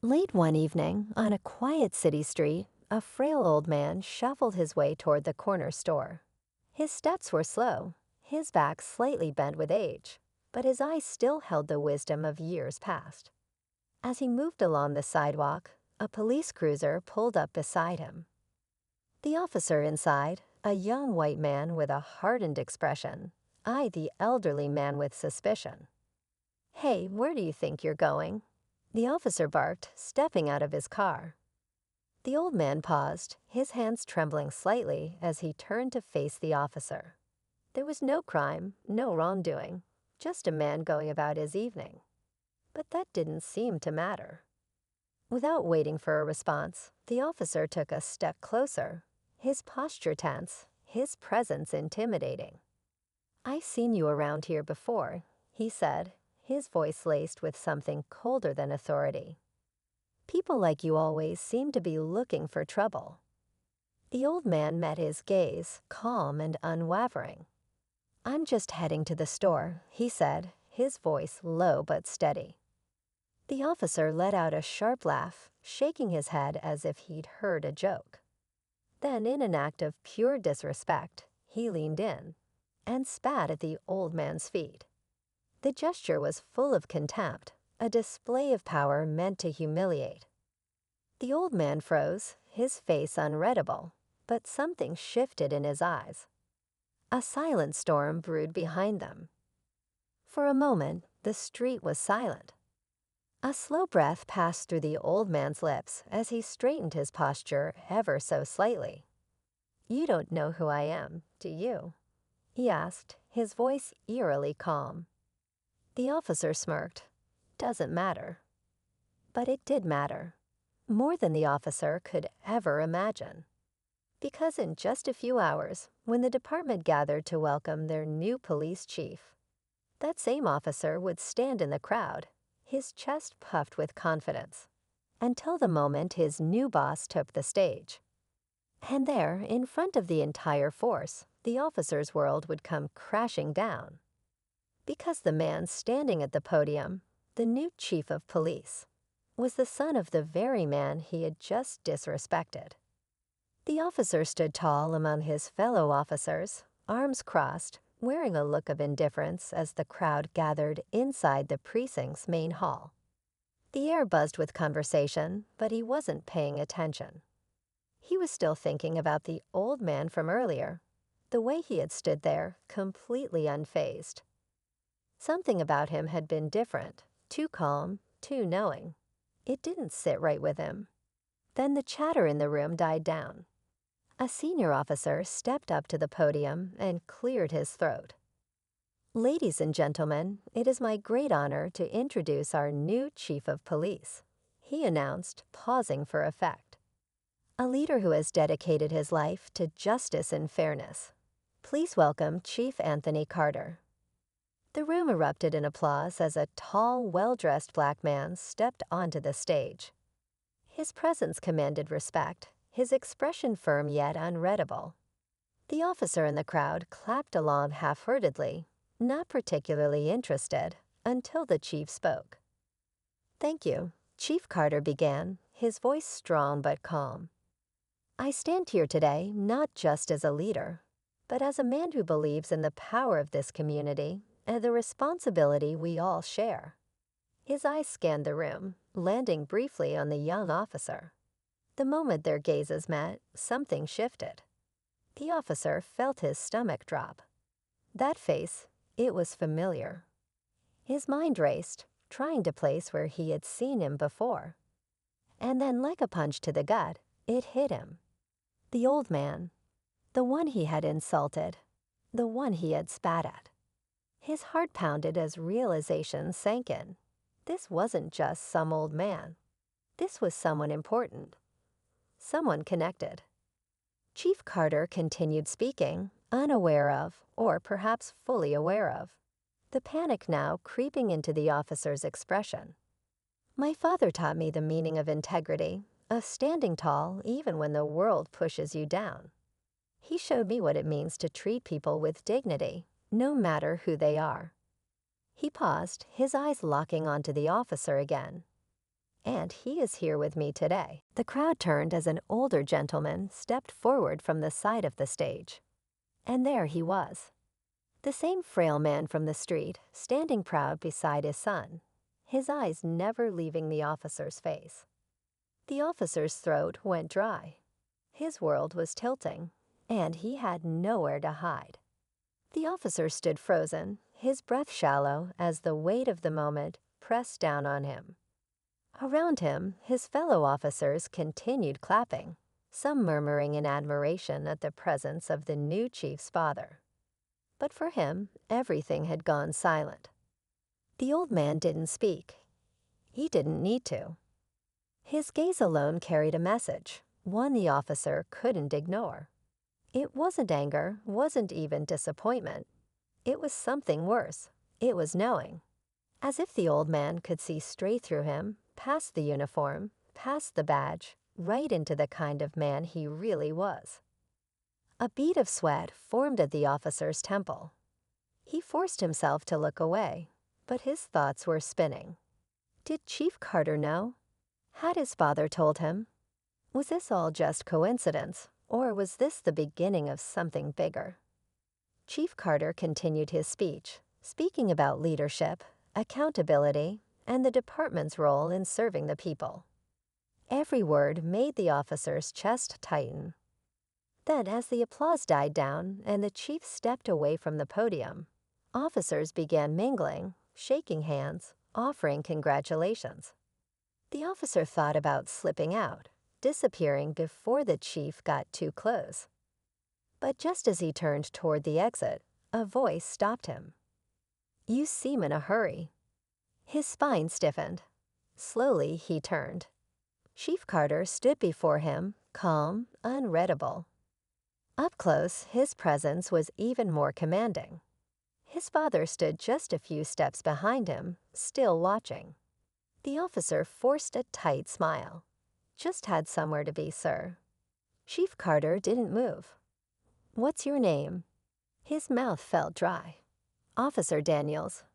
Late one evening, on a quiet city street, a frail old man shuffled his way toward the corner store. His steps were slow, his back slightly bent with age, but his eyes still held the wisdom of years past. As he moved along the sidewalk, a police cruiser pulled up beside him. The officer inside, a young white man with a hardened expression, eyed the elderly man with suspicion. "Hey, where do you think you're going?" the officer barked, stepping out of his car. The old man paused, his hands trembling slightly as he turned to face the officer. There was no crime, no wrongdoing, just a man going about his evening. But that didn't seem to matter. Without waiting for a response, the officer took a step closer, his posture tense, his presence intimidating. "I've seen you around here before," he said, his voice laced with something colder than authority. "People like you always seem to be looking for trouble." The old man met his gaze, calm and unwavering. "I'm just heading to the store," he said, his voice low but steady. The officer let out a sharp laugh, shaking his head as if he'd heard a joke. Then, in an act of pure disrespect, he leaned in and spat at the old man's feet. The gesture was full of contempt, a display of power meant to humiliate. The old man froze, his face unreadable, but something shifted in his eyes. A silent storm brewed behind them. For a moment, the street was silent. A slow breath passed through the old man's lips as he straightened his posture ever so slightly. "You don't know who I am, do you?" he asked, his voice eerily calm. The officer smirked. "Doesn't matter." But it did matter. More than the officer could ever imagine. Because in just a few hours, when the department gathered to welcome their new police chief, that same officer would stand in the crowd, his chest puffed with confidence, until the moment his new boss took the stage. And there, in front of the entire force, the officer's world would come crashing down. Because the man standing at the podium, the new chief of police, was the son of the very man he had just disrespected. The officer stood tall among his fellow officers, arms crossed, wearing a look of indifference as the crowd gathered inside the precinct's main hall. The air buzzed with conversation, but he wasn't paying attention. He was still thinking about the old man from earlier, the way he had stood there, completely unfazed. Something about him had been different, too calm, too knowing. It didn't sit right with him. Then the chatter in the room died down. A senior officer stepped up to the podium and cleared his throat. "Ladies and gentlemen, it is my great honor to introduce our new chief of police," he announced, pausing for effect. "A leader who has dedicated his life to justice and fairness. Please welcome Chief Anthony Carter." The room erupted in applause as a tall, well-dressed black man stepped onto the stage. His presence commanded respect, his expression firm yet unreadable. The officer in the crowd clapped along half-heartedly, not particularly interested, until the chief spoke. "Thank you," Chief Carter began, his voice strong but calm. "I stand here today not just as a leader, but as a man who believes in the power of this community and the responsibility we all share." His eyes scanned the room, landing briefly on the young officer. The moment their gazes met, something shifted. The officer felt his stomach drop. That face, it was familiar. His mind raced, trying to place where he had seen him before. And then, like a punch to the gut, it hit him. The old man. The one he had insulted. The one he had spat at. His heart pounded as realization sank in. This wasn't just some old man. This was someone important. Someone connected. Chief Carter continued speaking, unaware of, or perhaps fully aware of, the panic now creeping into the officer's expression. "My father taught me the meaning of integrity, of standing tall even when the world pushes you down. He showed me what it means to treat people with dignity, no matter who they are." He paused, his eyes locking onto the officer again. and he is here with me today." The crowd turned as an older gentleman stepped forward from the side of the stage. And there he was, the same frail man from the street, standing proud beside his son, his eyes never leaving the officer's face. The officer's throat went dry. His world was tilting, and he had nowhere to hide. The officer stood frozen, his breath shallow as the weight of the moment pressed down on him. Around him, his fellow officers continued clapping, some murmuring in admiration at the presence of the new chief's father. But for him, everything had gone silent. The old man didn't speak. He didn't need to. His gaze alone carried a message, one the officer couldn't ignore. It wasn't anger, wasn't even disappointment. It was something worse. It was knowing. As if the old man could see straight through him, past the uniform, past the badge, right into the kind of man he really was. A bead of sweat formed at the officer's temple. He forced himself to look away, but his thoughts were spinning. Did Chief Carter know? Had his father told him? Was this all just coincidence, or was this the beginning of something bigger? Chief Carter continued his speech, speaking about leadership, accountability, and the department's role in serving the people. Every word made the officer's chest tighten. Then, as the applause died down and the chief stepped away from the podium, officers began mingling, shaking hands, offering congratulations. The officer thought about slipping out, disappearing before the chief got too close. But just as he turned toward the exit, a voice stopped him. "You seem in a hurry." His spine stiffened. Slowly he turned. Chief Carter stood before him, calm, unreadable. Up close, his presence was even more commanding. His father stood just a few steps behind him, still watching. The officer forced a tight smile. "Just had somewhere to be, sir." Chief Carter didn't move. "What's your name?" His mouth felt dry. "Officer Daniels."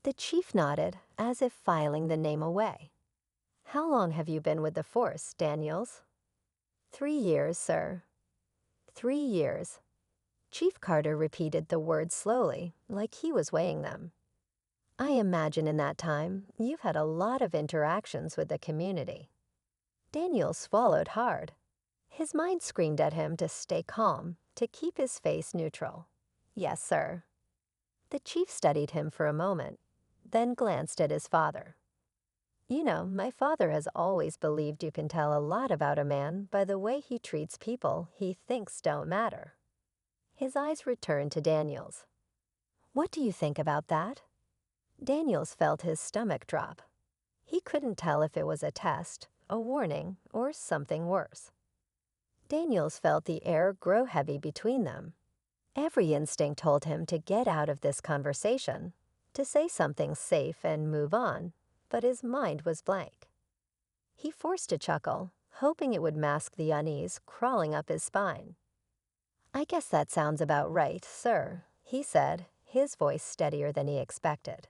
The chief nodded, as if filing the name away. "How long have you been with the force, Daniels?" 3 years, sir." 3 years. Chief Carter repeated the words slowly, like he was weighing them. "I imagine in that time, you've had a lot of interactions with the community." Daniel swallowed hard. His mind screamed at him to stay calm, to keep his face neutral. "Yes, sir." The chief studied him for a moment, then glanced at his father. "You know, my father has always believed you can tell a lot about a man by the way he treats people he thinks don't matter." His eyes returned to Daniel's. "What do you think about that?" Daniels felt his stomach drop. He couldn't tell if it was a test, a warning, or something worse. Daniels felt the air grow heavy between them. Every instinct told him to get out of this conversation, to say something safe and move on, but his mind was blank. He forced a chuckle, hoping it would mask the unease crawling up his spine. "I guess that sounds about right, sir," he said, his voice steadier than he expected.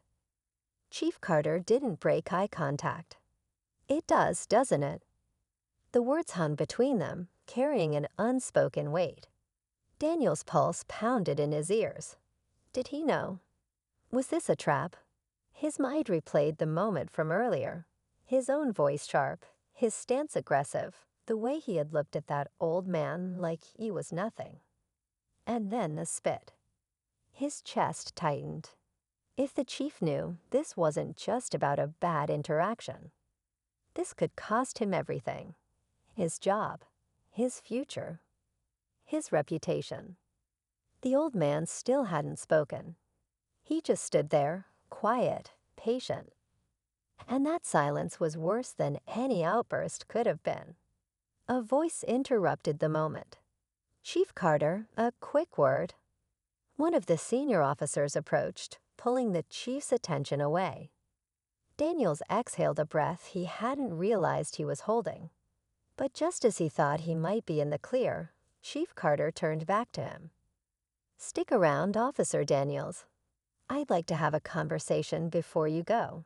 Chief Carter didn't break eye contact. "It does, doesn't it?" The words hung between them, carrying an unspoken weight. Daniel's pulse pounded in his ears. Did he know? Was this a trap? His mind replayed the moment from earlier. His own voice sharp, his stance aggressive, the way he had looked at that old man like he was nothing. And then the spit. His chest tightened. If the chief knew, this wasn't just about a bad interaction. This could cost him everything. His job, his future, his reputation. The old man still hadn't spoken. He just stood there, quiet, patient. And that silence was worse than any outburst could have been. A voice interrupted the moment. "Chief Carter, a quick word." One of the senior officers approached, pulling the chief's attention away. Daniels exhaled a breath he hadn't realized he was holding. But just as he thought he might be in the clear, Chief Carter turned back to him. "Stick around, Officer Daniels. I'd like to have a conversation before you go."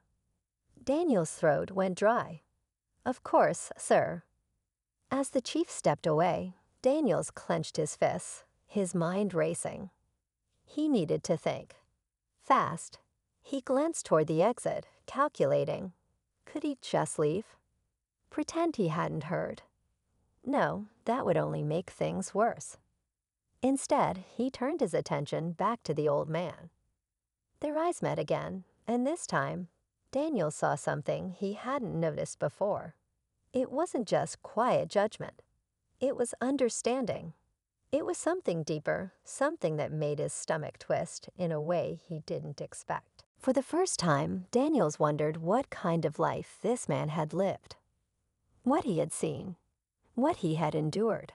Daniel's throat went dry. "Of course, sir." As the chief stepped away, Daniels clenched his fists, his mind racing. He needed to think. Fast. He glanced toward the exit, calculating. Could he just leave? Pretend he hadn't heard? No, that would only make things worse. Instead, he turned his attention back to the old man. Their eyes met again, and this time, Daniel saw something he hadn't noticed before. It wasn't just quiet judgment. It was understanding. It was something deeper, something that made his stomach twist in a way he didn't expect. For the first time, Daniels wondered what kind of life this man had lived, what he had seen, what he had endured,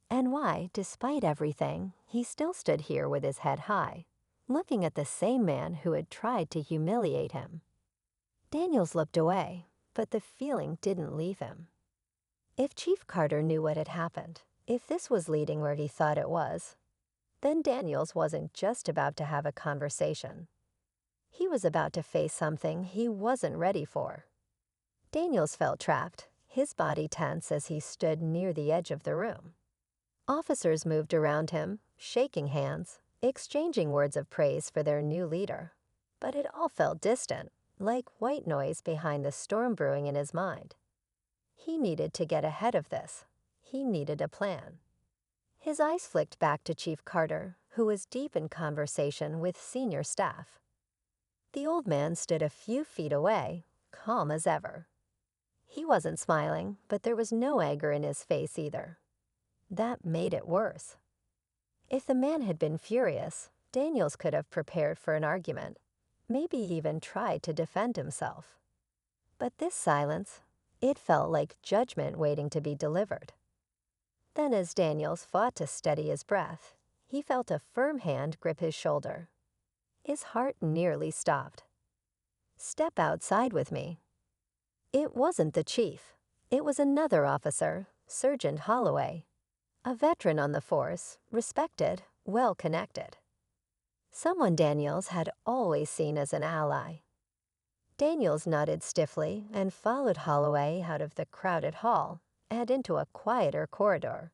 and why, despite everything, he still stood here with his head high, looking at the same man who had tried to humiliate him. Daniels looked away, but the feeling didn't leave him. If Chief Carter knew what had happened, if this was leading where he thought it was, then Daniels wasn't just about to have a conversation. He was about to face something he wasn't ready for. Daniels felt trapped, his body tense as he stood near the edge of the room. Officers moved around him, shaking hands, exchanging words of praise for their new leader. But it all felt distant, like white noise behind the storm brewing in his mind. He needed to get ahead of this. He needed a plan. His eyes flicked back to Chief Carter, who was deep in conversation with senior staff. The old man stood a few feet away, calm as ever. He wasn't smiling, but there was no anger in his face either. That made it worse. If the man had been furious, Daniels could have prepared for an argument, maybe even tried to defend himself. But this silence, it felt like judgment waiting to be delivered. Then as Daniels fought to steady his breath, he felt a firm hand grip his shoulder. His heart nearly stopped. "Step outside with me." It wasn't the chief. It was another officer, Sergeant Holloway, a veteran on the force, respected, well-connected. Someone Daniels had always seen as an ally. Daniels nodded stiffly and followed Holloway out of the crowded hall and into a quieter corridor.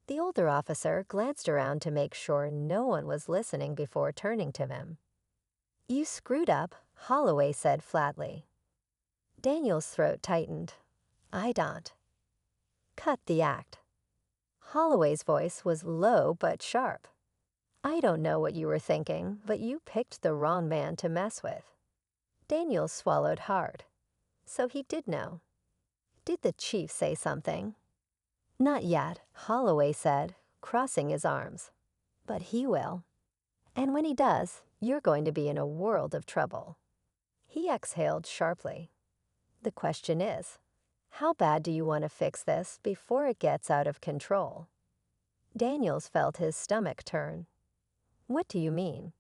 The older officer glanced around to make sure no one was listening before turning to him. "You screwed up," Holloway said flatly. Daniel's throat tightened. "I don't." "Cut the act." Holloway's voice was low but sharp. "I don't know what you were thinking, but you picked the wrong man to mess with." Daniel swallowed hard. So he did know. Did the chief say something? "Not yet," Holloway said, crossing his arms. "But he will. And when he does, you're going to be in a world of trouble." He exhaled sharply. "The question is, how bad do you want to fix this before it gets out of control?" Daniels felt his stomach turn. "What do you mean?"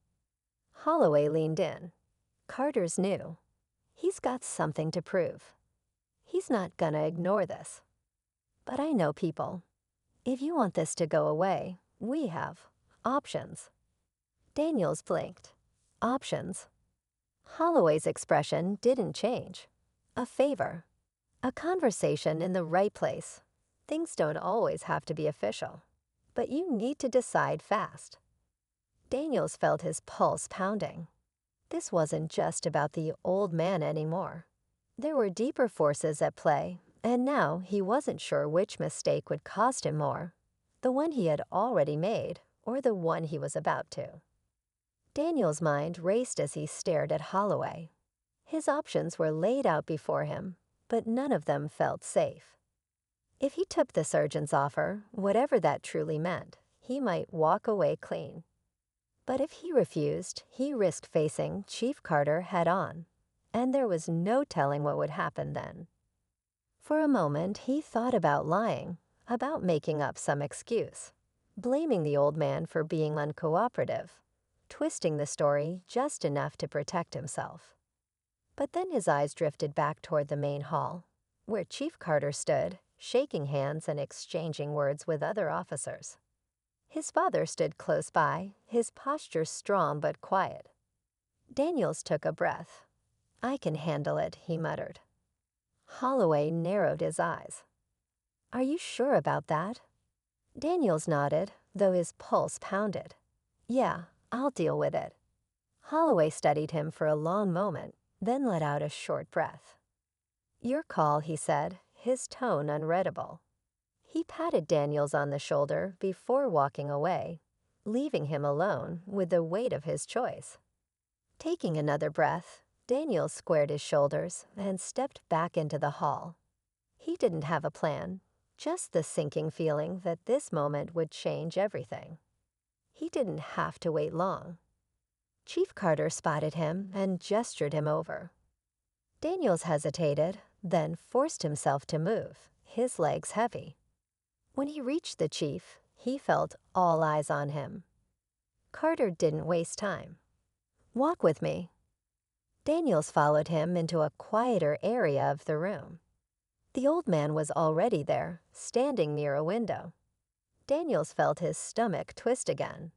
Holloway leaned in. "Carter's new. He's got something to prove. He's not gonna ignore this. But I know people. If you want this to go away, we have options." Daniels blinked. Options? Holloway's expression didn't change. A favor. A conversation in the right place. Things don't always have to be official. But you need to decide fast. Daniels felt his pulse pounding. This wasn't just about the old man anymore. There were deeper forces at play, and now he wasn't sure which mistake would cost him more, the one he had already made or the one he was about to. Daniel's mind raced as he stared at Holloway. His options were laid out before him, but none of them felt safe. If he took the surgeon's offer, whatever that truly meant, he might walk away clean. But if he refused, he risked facing Chief Carter head-on, and there was no telling what would happen then. For a moment, he thought about lying, about making up some excuse, blaming the old man for being uncooperative, twisting the story just enough to protect himself. But then his eyes drifted back toward the main hall, where Chief Carter stood, shaking hands and exchanging words with other officers. His father stood close by, his posture strong but quiet. Daniels took a breath. "I can handle it," he muttered. Holloway narrowed his eyes. "Are you sure about that?" Daniels nodded, though his pulse pounded. "Yeah, I'll deal with it." Holloway studied him for a long moment, then let out a short breath. "Your call," he said, his tone unreadable. He patted Daniels on the shoulder before walking away, leaving him alone with the weight of his choice. Taking another breath, Daniels squared his shoulders and stepped back into the hall. He didn't have a plan, just the sinking feeling that this moment would change everything. He didn't have to wait long. Chief Carter spotted him and gestured him over. Daniels hesitated, then forced himself to move, his legs heavy. When he reached the chief, he felt all eyes on him. Carter didn't waste time. "Walk with me." Daniels followed him into a quieter area of the room. The old man was already there, standing near a window. Daniels felt his stomach twist again.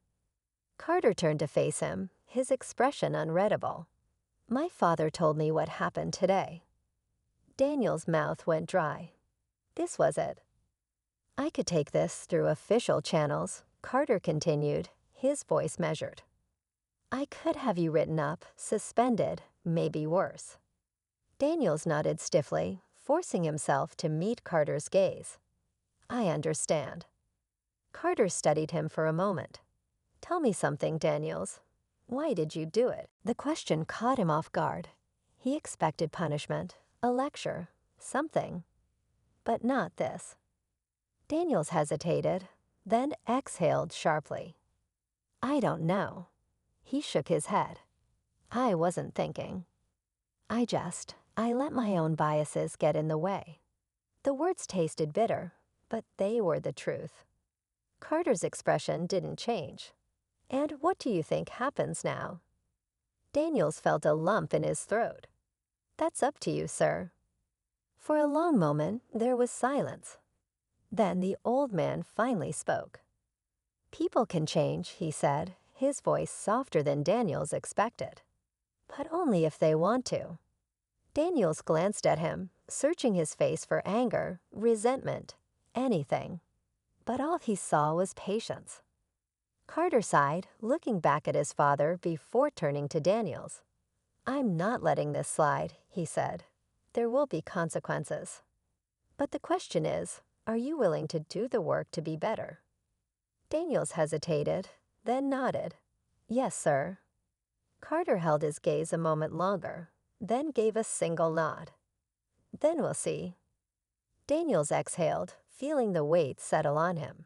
Carter turned to face him, his expression unreadable. "My father told me what happened today." Daniels' mouth went dry. This was it. "I could take this through official channels," Carter continued, his voice measured. "I could have you written up, suspended, maybe worse." Daniels nodded stiffly, forcing himself to meet Carter's gaze. "I understand." Carter studied him for a moment. "Tell me something, Daniels. Why did you do it?" The question caught him off guard. He expected punishment, a lecture, something. But not this. Daniels hesitated, then exhaled sharply. "I don't know." He shook his head. "I wasn't thinking. I let my own biases get in the way." The words tasted bitter, but they were the truth. Carter's expression didn't change. "And what do you think happens now?" Daniels felt a lump in his throat. "That's up to you, sir." For a long moment, there was silence. Then the old man finally spoke. "People can change," he said, his voice softer than Daniels expected. "But only if they want to." Daniels glanced at him, searching his face for anger, resentment, anything. But all he saw was patience. Carter sighed, looking back at his father before turning to Daniels. "I'm not letting this slide," he said. "There will be consequences. But the question is, are you willing to do the work to be better?" Daniels hesitated, then nodded. "Yes, sir." Carter held his gaze a moment longer, then gave a single nod. "Then we'll see." Daniels exhaled, feeling the weight settle on him.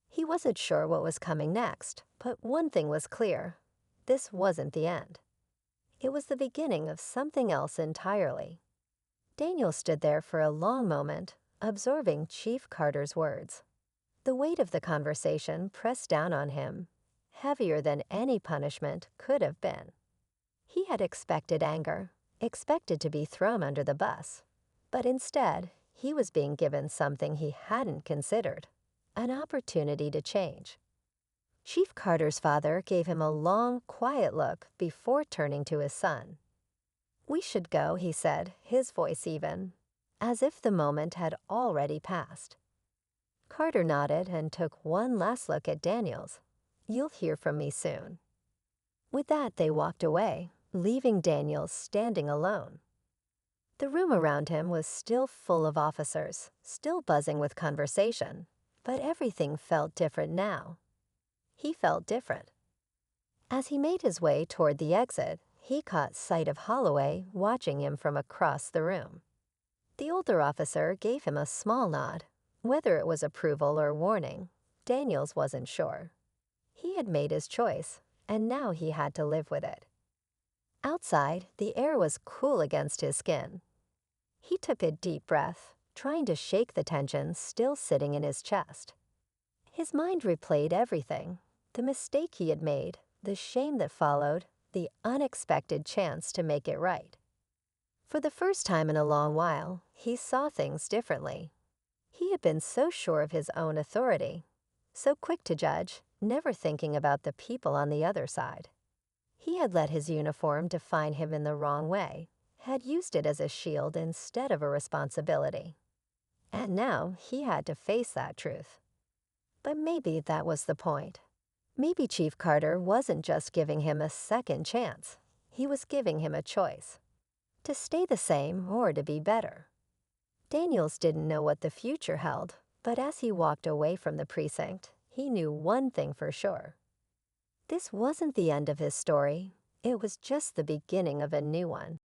He wasn't sure what was coming next, but one thing was clear. This wasn't the end. It was the beginning of something else entirely. Daniel stood there for a long moment, absorbing Chief Carter's words. The weight of the conversation pressed down on him, heavier than any punishment could have been. He had expected anger, expected to be thrown under the bus, but instead, he was being given something he hadn't considered, an opportunity to change. Chief Carter's father gave him a long, quiet look before turning to his son. "We should go," he said, his voice even, as if the moment had already passed. Carter nodded and took one last look at Daniels. "You'll hear from me soon." With that, they walked away, leaving Daniels standing alone. The room around him was still full of officers, still buzzing with conversation, but everything felt different now. He felt different. As he made his way toward the exit, he caught sight of Holloway watching him from across the room. The older officer gave him a small nod. Whether it was approval or warning, Daniels wasn't sure. He had made his choice, and now he had to live with it. Outside, the air was cool against his skin. He took a deep breath, trying to shake the tension still sitting in his chest. His mind replayed everything, the mistake he had made, the shame that followed, the unexpected chance to make it right. For the first time in a long while, he saw things differently. He had been so sure of his own authority, so quick to judge, never thinking about the people on the other side. He had let his uniform define him in the wrong way, had used it as a shield instead of a responsibility. And now he had to face that truth. But maybe that was the point. Maybe Chief Carter wasn't just giving him a second chance. He was giving him a choice. To stay the same or to be better. Daniels didn't know what the future held, but as he walked away from the precinct, he knew one thing for sure. This wasn't the end of his story. It was just the beginning of a new one.